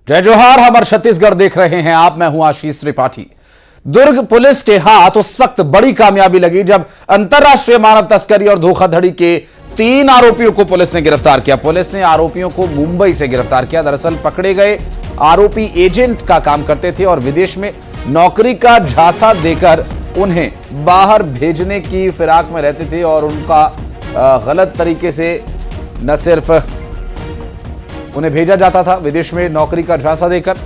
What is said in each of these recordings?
जय जोहार, हमारे छत्तीसगढ़ देख रहे हैं आप। मैं हूं आशीष त्रिपाठी। दुर्ग पुलिस के हाथ उस वक्त बड़ी कामयाबी लगी जब अंतरराष्ट्रीय मानव तस्करी और धोखाधड़ी के 3 आरोपियों को पुलिस ने गिरफ्तार किया। पुलिस ने आरोपियों को मुंबई से गिरफ्तार किया। दरअसल पकड़े गए आरोपी एजेंट का काम करते थे और विदेश में नौकरी का झांसा देकर उन्हें बाहर भेजने की फिराक में रहते थे और उनका गलत तरीके से न सिर्फ उन्हें भेजा जाता था विदेश में नौकरी का झांसा देकर,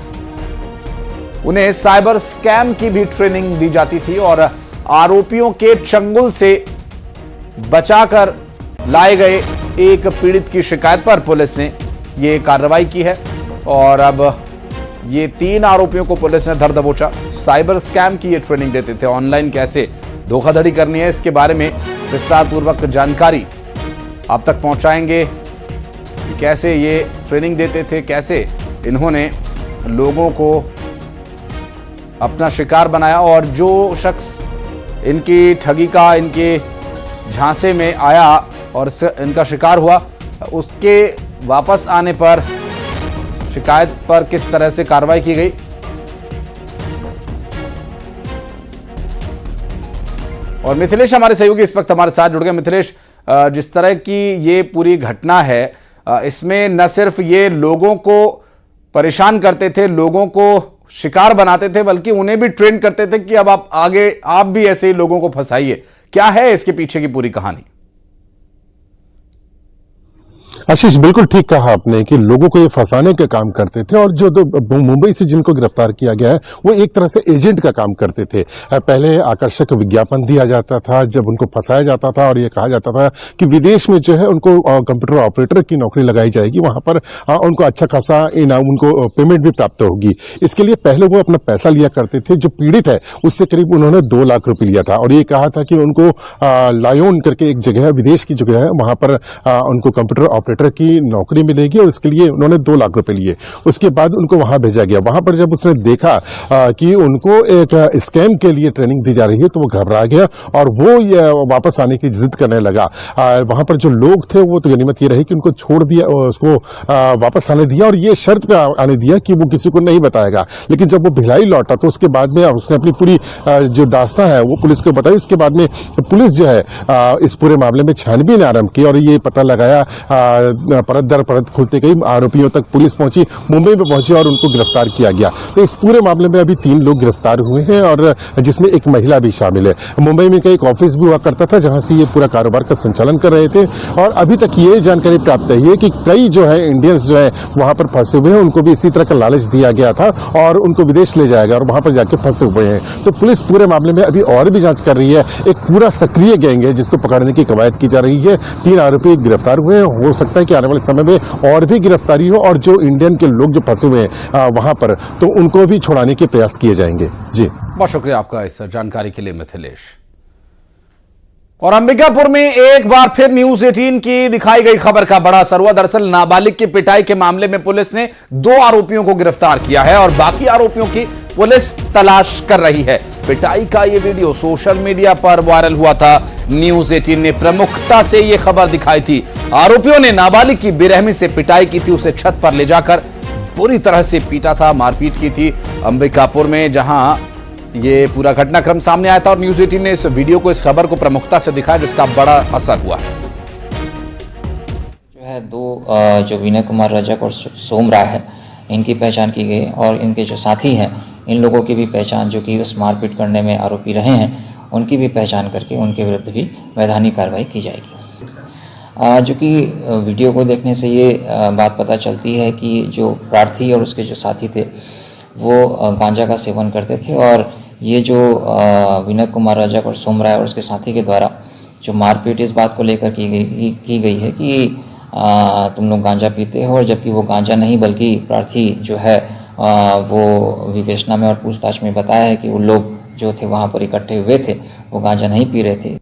उन्हें साइबर स्कैम की भी ट्रेनिंग दी जाती थी और आरोपियों के चंगुल से बचाकर लाए गए एक पीड़ित की शिकायत पर पुलिस ने यह कार्रवाई की है। और अब ये 3 आरोपियों को पुलिस ने धर दबोचा। साइबर स्कैम की ये ट्रेनिंग देते थे। ऑनलाइन कैसे धोखाधड़ी करनी है, इसके बारे में विस्तारपूर्वक जानकारी आप तक पहुंचाएंगे। कैसे ये ट्रेनिंग देते थे, कैसे इन्होंने लोगों को अपना शिकार बनाया और जो शख्स इनकी ठगी का, इनके झांसे में आया और इनका शिकार हुआ, उसके वापस आने पर शिकायत पर किस तरह से कार्रवाई की गई। और मिथिलेश हमारे सहयोगी इस वक्त हमारे साथ जुड़ गए। मिथिलेश, जिस तरह की ये पूरी घटना है, इसमें न सिर्फ ये लोगों को परेशान करते थे, लोगों को शिकार बनाते थे, बल्कि उन्हें भी ट्रेन करते थे कि अब आप भी ऐसे ही लोगों को फंसाइए। क्या है इसके पीछे की पूरी कहानी? आशीष, बिल्कुल ठीक कहा आपने कि लोगों को ये फंसाने का काम करते थे और जो मुंबई से जिनको गिरफ्तार किया गया है वो एक तरह से एजेंट का काम करते थे। पहले आकर्षक विज्ञापन दिया जाता था जब उनको फंसाया जाता था और ये कहा जाता था कि विदेश में जो है उनको कंप्यूटर ऑपरेटर की नौकरी लगाई जाएगी, वहां पर उनको अच्छा खासा इनाम, उनको पेमेंट भी प्राप्त होगी। इसके लिए पहले वो अपना पैसा लिया करते थे। जो पीड़ित है उससे करीब उन्होंने 2 लाख रुपए लिया था और ये कहा था कि उनको लायोन करके एक जगह है, विदेश की जगह है, वहां पर उनको कंप्यूटर ऑपरेटर की नौकरी मिलेगी और इसके लिए उन्होंने 2 लाख रुपए लिए। उसके बाद उनको वहां भेजा गया। वहां पर जब उसने देखा कि उनको एक स्कैम के लिए ट्रेनिंग दी जा रही है तो वो घबरा गया और वो वापस आने की जिद करने लगा। वहां पर जो लोग थे वो तो गनीमत ये रही कि उनको छोड़ दिया, उसको वापस आने दिया और ये शर्त पे आने दिया कि वो किसी को नहीं बताएगा। लेकिन जब वो भिलाई लौटा तो उसके बाद में उसने अपनी पूरी जो दास्तां है वो पुलिस को बताई। उसके बाद में पुलिस जो है इस पूरे मामले में छानबीन आरंभ की और ये पता लगाया, परत दर परत खुलते गई, आरोपियों तक पुलिस पहुंची, मुंबई में पहुंची और उनको गिरफ्तार किया गया। तो इस पूरे मामले में अभी 3 लोग गिरफ्तार हुए हैं और जिसमें एक महिला भी शामिल है। मुंबई में एक ऑफिस भी हुआ करता था जहां से ये पूरा कारोबार का संचालन कर रहे थे और अभी तक ये जानकारी प्राप्त है कि कई जो है इंडियंस जो है वहां पर फंसे हुए हैं, उनको भी इसी तरह का लालच दिया गया था और उनको विदेश ले जाएगा और वहां पर जाके फंसे हुए हैं। तो पुलिस पूरे मामले में अभी और भी जांच कर रही है। एक पूरा सक्रिय गैंग है जिसको पकड़ने की कवायद की जा रही है। 3 आरोपी गिरफ्तार हुए हैं। हो सकता है कि आने वाले समय में और भी गिरफ्तारी हो और जो इंडियन के लोग जो फंसे हुए हैं वहां पर, तो उनको भी छुड़ाने के प्रयास किए जाएंगे। जी, बहुत शुक्रिया आपका इस जानकारी के लिए मिथिलेश। और अंबिकापुर में एक बार फिर न्यूज 18 की दिखाई गई खबर का बड़ा असर हुआ। दरअसल नाबालिग की पिटाई के मामले में पुलिस ने 2 आरोपियों को गिरफ्तार किया है और बाकी आरोपियों की पुलिस तलाश कर रही है। पिटाई का यह वीडियो सोशल मीडिया पर वायरल हुआ था। न्यूज 18 ने प्रमुखता से यह खबर दिखाई थी। आरोपियों ने नाबालिग की बेरहमी से पिटाई की थी, उसे छत पर ले जाकर बुरी तरह से पीटा था, मारपीट की थी अंबिकापुर में, जहां ये पूरा घटनाक्रम सामने आया था। और न्यूज 18 ने इस वीडियो को, इस खबर को प्रमुखता से दिखाया जिसका बड़ा असर हुआ है। जो है 2 जो विनय कुमार रजक और सोम राय है, इनकी पहचान की गई और इनके जो साथी हैं इन लोगों की भी पहचान, जो कि उस मारपीट करने में आरोपी रहे हैं, उनकी भी पहचान करके उनके विरुद्ध भी वैधानिक कार्रवाई की जाएगी। जो कि वीडियो को देखने से ये बात पता चलती है कि जो प्रार्थी और उसके जो साथी थे वो गांजा का सेवन करते थे और ये जो विनय कुमार रजक और सोम राय और उसके साथी के द्वारा जो मारपीट इस बात को लेकर की गई है कि तुम लोग गांजा पीते हो, और जबकि वो गांजा नहीं बल्कि प्रार्थी जो है वो विवेचना में और पूछताछ में बताया है कि वो लोग जो थे वहाँ पर इकट्ठे हुए थे, वो गांजा नहीं पी रहे थे।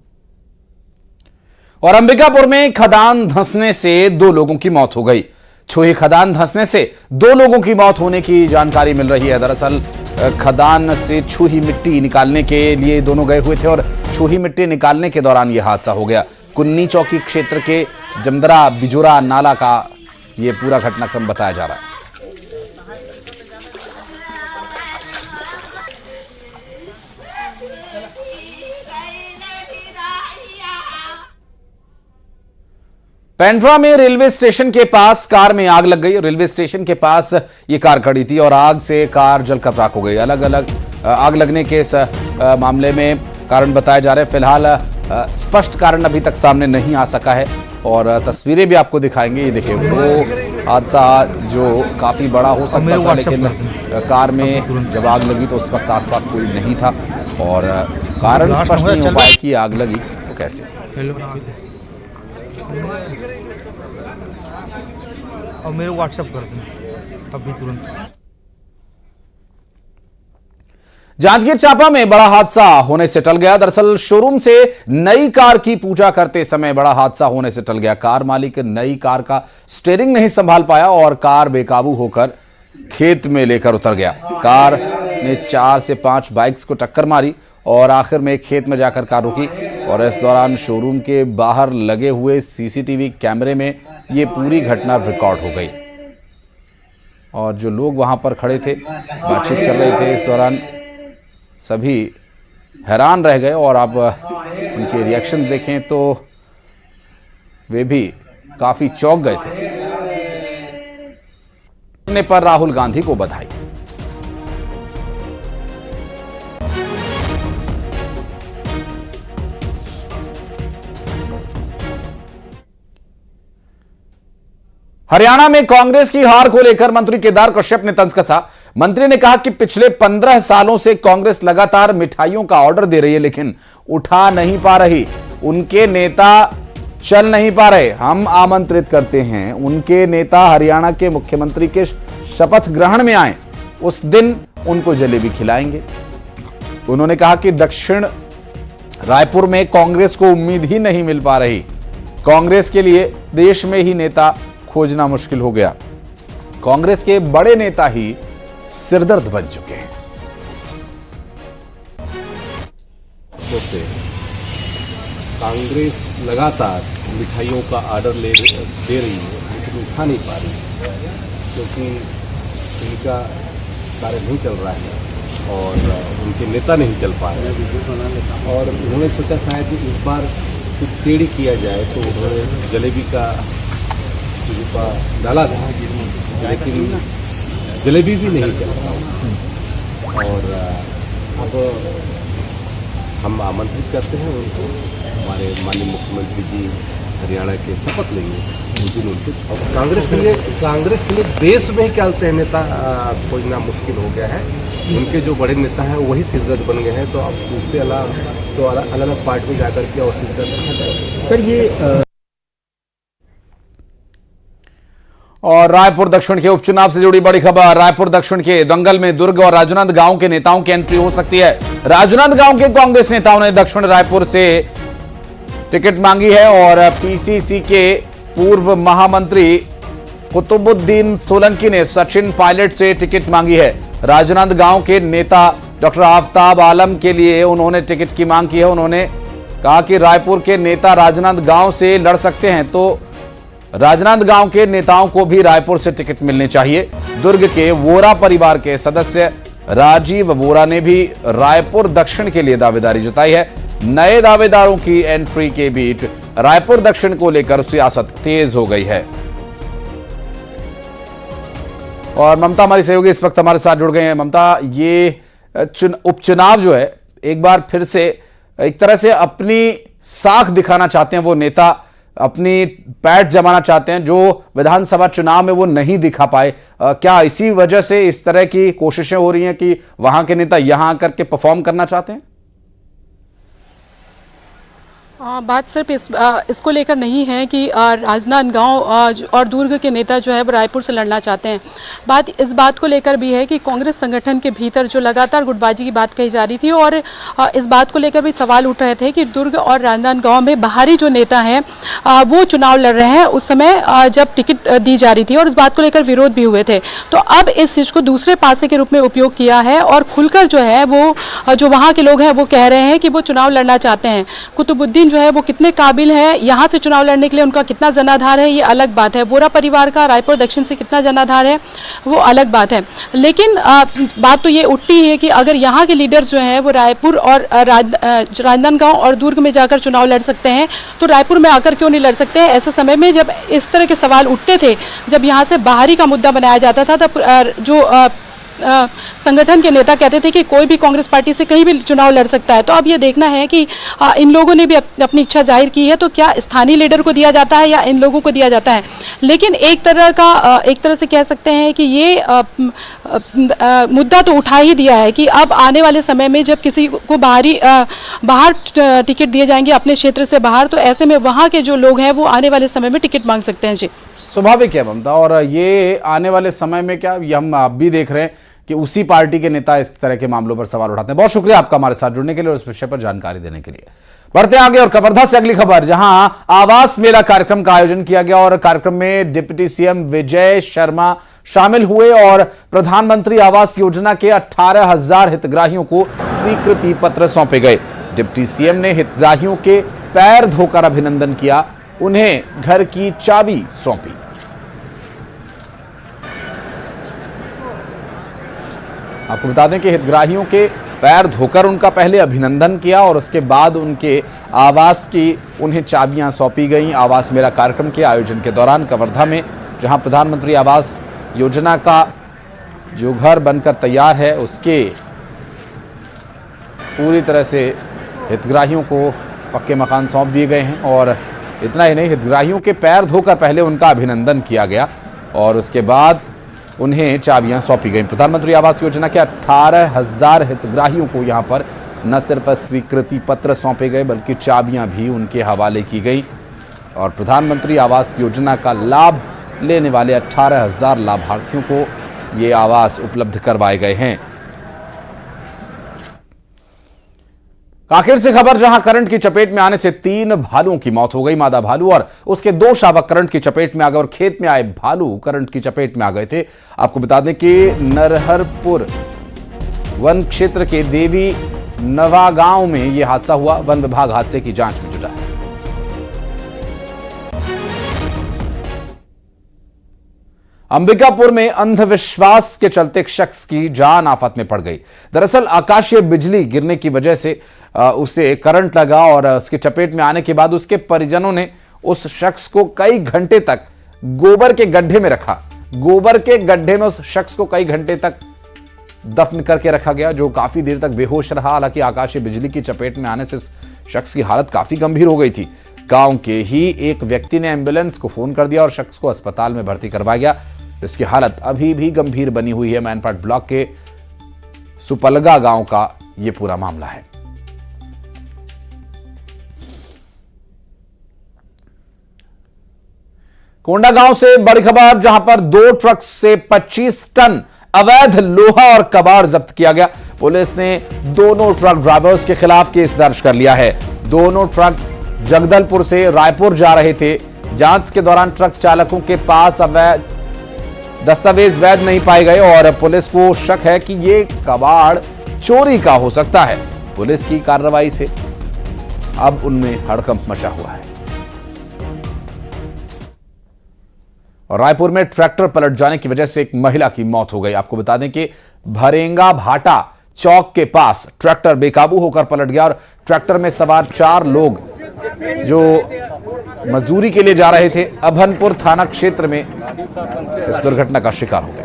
और अंबिकापुर में खदान धंसने से 2 लोगों की मौत हो गई। छुही खदान धंसने से 2 लोगों की मौत होने की जानकारी मिल रही है। दरअसल खदान से छुही मिट्टी निकालने के लिए दोनों गए हुए थे और छुही मिट्टी निकालने के दौरान यह हादसा हो गया। कुन्नी चौकी क्षेत्र के जमदरा बिजोरा नाला का यह पूरा घटनाक्रम बताया जा रहा है। पेंड्रा में रेलवे स्टेशन के पास कार में आग लग गई। रेलवे स्टेशन के पास ये कार खड़ी थी और आग से कार जलकर राख हो गई। अलग अलग आग लगने के इस मामले में कारण बताए जा रहे हैं। फिलहाल स्पष्ट कारण अभी तक सामने नहीं आ सका है और तस्वीरें भी आपको दिखाएंगे। ये देखिए, वो हादसा जो काफी बड़ा हो सकता था, लेकिन कार में जब आग लगी तो उस वक्त आसपास कोई नहीं था और कारण स्पष्ट नहीं हो पाया कि आग लगी तो कैसे। और मेरे व्हाट्सएप कर दो अभी तुरंत। जांजगीर चांपा में बड़ा हादसा होने से टल गया। दरअसल शोरूम से नई कार की पूजा करते समय बड़ा हादसा होने से टल गया। कार मालिक नई कार का स्टीयरिंग नहीं संभाल पाया और कार बेकाबू होकर खेत में लेकर उतर गया। कार ने 4 से 5 बाइक्स को टक्कर मारी और आखिर में खेत में जाकर कार रुकी और इस दौरान शोरूम के बाहर लगे हुए सीसीटीवी कैमरे में ये पूरी घटना रिकॉर्ड हो गई और जो लोग वहां पर खड़े थे, बातचीत कर रहे थे, इस दौरान सभी हैरान रह गए और आप उनके रिएक्शन देखें तो वे भी काफी चौंक गए थे। पर राहुल गांधी को बधाई। हरियाणा में कांग्रेस की हार को लेकर मंत्री केदार कश्यप ने तंज कसा। मंत्री ने कहा कि पिछले 15 सालों से कांग्रेस लगातार मिठाइयों का ऑर्डर दे रही है लेकिन उठा नहीं पा रही। उनके नेता चल नहीं पा रहे। हम आमंत्रित करते हैं उनके नेता हरियाणा के मुख्यमंत्री के शपथ ग्रहण में आए, उस दिन उनको जलेबी खिलाएंगे। उन्होंने कहा कि दक्षिण रायपुर में कांग्रेस को उम्मीद ही नहीं मिल पा रही। कांग्रेस के लिए देश में ही नेता खोजना मुश्किल हो गया। कांग्रेस के बड़े नेता ही सिरदर्द बन चुके हैं। कांग्रेस लगातार मिठाइयों का ऑर्डर दे रही है लेकिन उठा नहीं पा रही क्योंकि उनका कार्य नहीं चल रहा है और उनके नेता नहीं चल पा रहे हैं और उन्होंने सोचा शायद इस बार कुछ टेढ़ी किया जाए तो उन्होंने जलेबी का डाला था लेकिन जलेबी भी नहीं चल रहा और अब हम आमंत्रित करते हैं उनको। हमारे माननीय मुख्यमंत्री जी हरियाणा के शपथ लेंगे उस दिन उनके और कांग्रेस के लिए देश में ही क्या होते हैं नेता खोजना मुश्किल हो गया है। उनके जो बड़े नेता हैं वही सिरदर्द बन गए हैं तो अब उससे अलग अलग पार्टी में जाकर के और सिरदर्द रखा जाए। सर ये और रायपुर दक्षिण के उपचुनाव से जुड़ी बड़ी खबर। रायपुर दक्षिण के दंगल में दुर्ग और राजनांद गांव के नेताओं की एंट्री हो सकती है। राजनांद गांव के कांग्रेस नेताओं ने दक्षिण रायपुर से टिकट मांगी है और पीसीसी के पूर्व महामंत्री कुतुबुद्दीन सोलंकी ने सचिन पायलट से टिकट मांगी है। राजनांद गांव के नेता डॉक्टर आफ्ताब आलम के लिए उन्होंने टिकट की मांग की है। उन्होंने कहा कि रायपुर के नेता राजनांद गांव से लड़ सकते हैं तो राजनांद गांव के नेताओं को भी रायपुर से टिकट मिलने चाहिए। दुर्ग के वोरा परिवार के सदस्य राजीव वोरा ने भी रायपुर दक्षिण के लिए दावेदारी जताई है। नए दावेदारों की एंट्री के बीच रायपुर दक्षिण को लेकर सियासत तेज हो गई है और ममता हमारी सहयोगी इस वक्त हमारे साथ जुड़ गए हैं। ममता, ये उपचुनाव जो है एक बार फिर से एक तरह से अपनी साख दिखाना चाहते हैं वो नेता, अपनी पैठ जमाना चाहते हैं जो विधानसभा चुनाव में वो नहीं दिखा पाए। क्या इसी वजह से इस तरह की कोशिशें हो रही हैं कि वहां के नेता यहां आकर के परफॉर्म करना चाहते हैं? बात सिर्फ इसको लेकर नहीं है कि राजनांदगांव और दुर्ग के नेता जो है वो रायपुर से लड़ना चाहते हैं। बात इस बात को लेकर भी है कि कांग्रेस संगठन के भीतर जो लगातार गुटबाजी की बात कही जा रही थी और इस बात को लेकर भी सवाल उठ रहे थे कि दुर्ग और राजनांदगांव में बाहरी जो नेता हैं वो चुनाव लड़ रहे हैं उस समय जब टिकट दी जा रही थी और इस बात को लेकर विरोध भी हुए थे। तो अब इस चीज़ को दूसरे पासे के रूप में उपयोग किया है और खुलकर जो है वो जो वहाँ के लोग हैं वो कह रहे हैं कि वो चुनाव लड़ना चाहते हैं। कुतुबुद्दीन लेकिन जो है वो कितने काबिल हैं, यहाँ से चुनाव लड़ने के लिए उनका कितना जनाधार है, ये अलग बात है। वोरा परिवार का रायपुर दक्षिण से कितना जनाधार है, वो अलग बात है। लेकिन बात तो ये उठती है कि अगर यहाँ के लीडर्स जो हैं वो रायपुर और राजनांदगांव और दुर्ग में जाकर चुनाव लड़ सकते हैं, तो रायपुर में आकर क्यों नहीं लड़ सकते हैं? ऐसे समय में जब इस तरह के सवाल उठते थे, जब यहाँ से बाहरी का मुद्दा बनाया जाता था, तब जो संगठन के नेता कहते थे कि कोई भी कांग्रेस पार्टी से कहीं भी चुनाव लड़ सकता है। तो अब ये देखना है कि इन लोगों ने भी अपनी इच्छा जाहिर की है, तो क्या स्थानीय लीडर को दिया जाता है या इन लोगों को दिया जाता है। लेकिन एक तरह से कह सकते हैं कि ये मुद्दा तो उठा ही दिया है कि अब आने वाले समय में जब किसी को बाहर टिकट दिए जाएंगे अपने क्षेत्र से बाहर, तो ऐसे में वहाँ के जो लोग हैं वो आने वाले समय में टिकट मांग सकते हैं। जी, स्वाभाविक है ममता, और ये आने वाले समय में क्या ये हम आप भी देख रहे हैं कि उसी पार्टी के नेता इस तरह के मामलों पर सवाल उठाते हैं। बहुत शुक्रिया आपका हमारे साथ जुड़ने के लिए और इस विषय पर जानकारी देने के लिए। बढ़ते आगे और कवर्धा से अगली खबर, जहां आवास मेला कार्यक्रम का आयोजन किया गया और कार्यक्रम में डिप्टी सीएम विजय शर्मा शामिल हुए और प्रधानमंत्री आवास योजना के 18,000 हितग्राहियों को स्वीकृति पत्र सौंपे गए। डिप्टी सीएम ने हितग्राहियों के पैर धोकर अभिनंदन किया, उन्हें घर की चाबी सौंपी। आपको बता दें कि हितग्राहियों के पैर धोकर उनका पहले अभिनंदन किया और उसके बाद उनके आवास की उन्हें चाबियां सौंपी गईं। आवास मेला कार्यक्रम के आयोजन के दौरान कवर्धा में, जहां प्रधानमंत्री आवास योजना का जो घर बनकर तैयार है उसके पूरी तरह से हितग्राहियों को पक्के मकान सौंप दिए गए हैं। और इतना ही नहीं, हितग्राहियों के पैर धोकर पहले उनका अभिनंदन किया गया और उसके बाद उन्हें चाबियां सौंपी गई। प्रधानमंत्री आवास योजना के 18,000 हितग्राहियों को यहां पर न सिर्फ स्वीकृति पत्र सौंपे गए बल्कि चाबियां भी उनके हवाले की गई और प्रधानमंत्री आवास योजना का लाभ लेने वाले 18,000 लाभार्थियों को ये आवास उपलब्ध करवाए गए हैं। कांकेर से खबर, जहां करंट की चपेट में आने से 3 भालुओं की मौत हो गई। मादा भालू और उसके 2 शावक करंट की चपेट में आ गए और खेत में आए भालू करंट की चपेट में आ गए थे। आपको बता दें कि नरहरपुर वन क्षेत्र के देवी नवा गांव में यह हादसा हुआ। वन विभाग हादसे की जांच में जुटा है। अंबिकापुर में अंधविश्वास के चलते एक शख्स की जान आफत में पड़ गई। दरअसल आकाशीय बिजली गिरने की वजह से उसे करंट लगा और उसके चपेट में आने के बाद उसके परिजनों ने उस शख्स को कई घंटे तक गोबर के गड्ढे में रखा। गोबर के गड्ढे में उस शख्स को कई घंटे तक दफन करके रखा गया, जो काफी देर तक बेहोश रहा। हालांकि आकाशीय बिजली की चपेट में आने से उस शख्स की हालत काफी गंभीर हो गई थी। गांव के ही एक व्यक्ति ने एम्बुलेंस को फोन कर दिया और शख्स को अस्पताल में भर्ती करवाया गया। इसकी हालत अभी भी गंभीर बनी हुई है। मैनपाट ब्लॉक के सुपलगा गांव का यह पूरा मामला है। कोंडागांव से बड़ी खबर, जहां पर 2 ट्रक से 25 टन अवैध लोहा और कबाड़ जब्त किया गया। पुलिस ने दोनों ट्रक ड्राइवर्स के खिलाफ केस दर्ज कर लिया है। दोनों ट्रक जगदलपुर से रायपुर जा रहे थे। जांच के दौरान ट्रक चालकों के पास अवैध दस्तावेज वैध नहीं पाए गए और पुलिस को शक है कि ये कबाड़ चोरी का हो सकता है। पुलिस की कार्रवाई से अब उनमें हड़कंप मचा हुआ है। और रायपुर में ट्रैक्टर पलट जाने की वजह से एक महिला की मौत हो गई। आपको बता दें कि भरेंगा भाटा चौक के पास ट्रैक्टर बेकाबू होकर पलट गया और ट्रैक्टर में सवार 4 लोग जो मजदूरी के लिए जा रहे थे, अभनपुर थाना क्षेत्र में इस दुर्घटना का शिकार हो गए।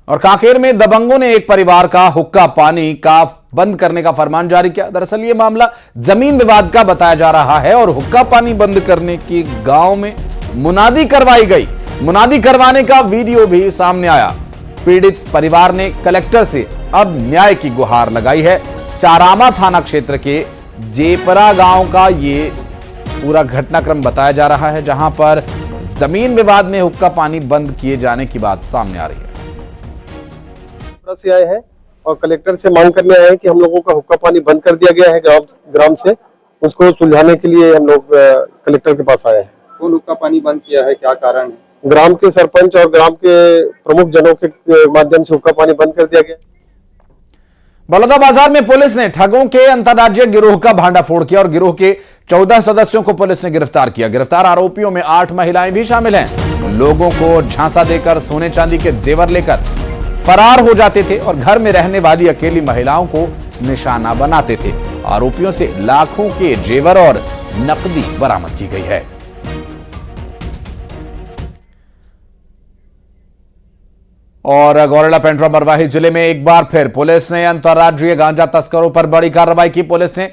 और कांकेर में दबंगों ने एक परिवार का हुक्का पानी का बंद करने का फरमान जारी किया। दरअसल ये मामला जमीन विवाद का बताया जा रहा है और हुक्का पानी बंद करने की गांव में मुनादी करवाई गई। मुनादी करवाने का वीडियो भी सामने आया। पीड़ित परिवार ने कलेक्टर से अब न्याय की गुहार लगाई है। चारामा थाना क्षेत्र के जेपरा गांव का ये पूरा घटनाक्रम बताया जा रहा है, जहां पर जमीन विवाद में हुक्का पानी बंद किए जाने की बात सामने आ रही है। से आए हैं और कलेक्टर से मांग करने आए हैं कि हम लोगों का हुक्का पानी बंद कर दिया गया है ग्राम से, उसको सुलझाने के लिए हम लोग कलेक्टर के पास आए हैं। कौन हुक्का पानी बंद किया है, क्या कारण है? ग्राम के सरपंच और ग्राम के प्रमुख जनों के माध्यम से हुक्का पानी बंद कर दिया गया। बलौदाबाजार में पुलिस ने ठगों के अंतर्राज्यीय गिरोह का भांडाफोड़ किया और गिरोह के 14 सदस्यों को पुलिस ने गिरफ्तार किया। गिरफ्तार आरोपियों में 8 महिलाएं भी शामिल हैं। लोगों को झांसा देकर सोने चांदी के जेवर लेकर फरार हो जाते थे और घर में रहने वाली अकेली महिलाओं को निशाना बनाते थे। आरोपियों से लाखों के जेवर और नकदी बरामद की गई है। और गौरेला पेंड्रा मरवाही जिले में एक बार फिर पुलिस ने अंतर्राज्यीय गांजा तस्करों पर बड़ी कार्रवाई की। पुलिस ने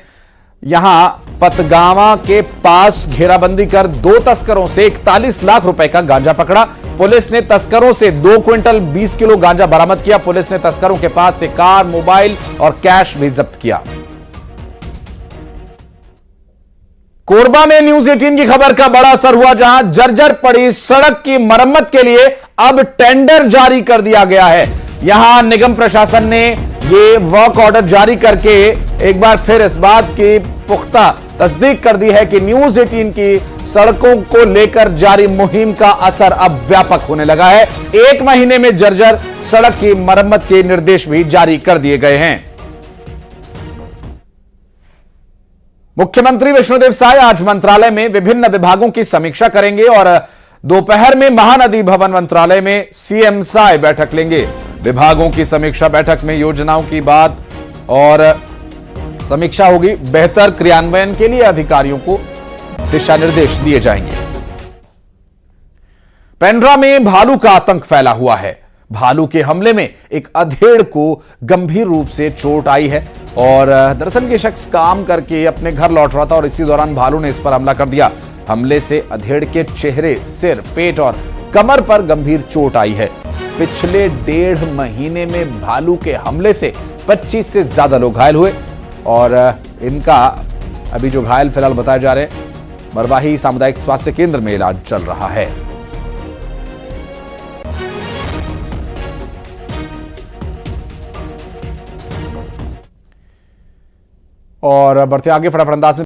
यहां पतगावा के पास घेराबंदी कर 2 तस्करों से 41 लाख रुपए का गांजा पकड़ा। पुलिस ने तस्करों से 2 क्विंटल 20 किलो गांजा बरामद किया। पुलिस ने तस्करों के पास से कार, मोबाइल और कैश भी जब्त किया। कोरबा में न्यूज 18 की खबर का बड़ा असर हुआ, जहां जर्जर पड़ी सड़क की मरम्मत के लिए अब टेंडर जारी कर दिया गया है। यहां निगम प्रशासन ने ये वर्क ऑर्डर जारी करके एक बार फिर इस बात की पुख्ता तस्दीक कर दी है कि न्यूज 18 की सड़कों को लेकर जारी मुहिम का असर अब व्यापक होने लगा है। 1 महीने में जर्जर सड़क की मरम्मत के निर्देश भी जारी कर दिए गए हैं। मुख्यमंत्री विष्णुदेव साय आज मंत्रालय में विभिन्न विभागों की समीक्षा करेंगे और दोपहर में महानदी भवन मंत्रालय में सीएम साय बैठक लेंगे। विभागों की समीक्षा बैठक में योजनाओं की बात और समीक्षा होगी। बेहतर क्रियान्वयन के लिए अधिकारियों को दिशा निर्देश दिए जाएंगे। पेंड्रा में भालू का आतंक फैला हुआ है। भालू के हमले में एक अधेड़ को गंभीर रूप से चोट आई है और दरअसल ये शख्स काम करके अपने घर लौट रहा था और इसी दौरान भालू ने इस पर हमला कर दिया। हमले से अधेड़ के चेहरे, सिर, पेट और कमर पर गंभीर चोट आई है। पिछले 1.5 महीने में भालू के हमले से 25 से ज्यादा लोग घायल हुए और इनका अभी जो घायल फिलहाल बताए जा रहे हैं मरवाही सामुदायिक स्वास्थ्य केंद्र में इलाज चल रहा है। और बढ़ते आगे फटाफट अंदाज में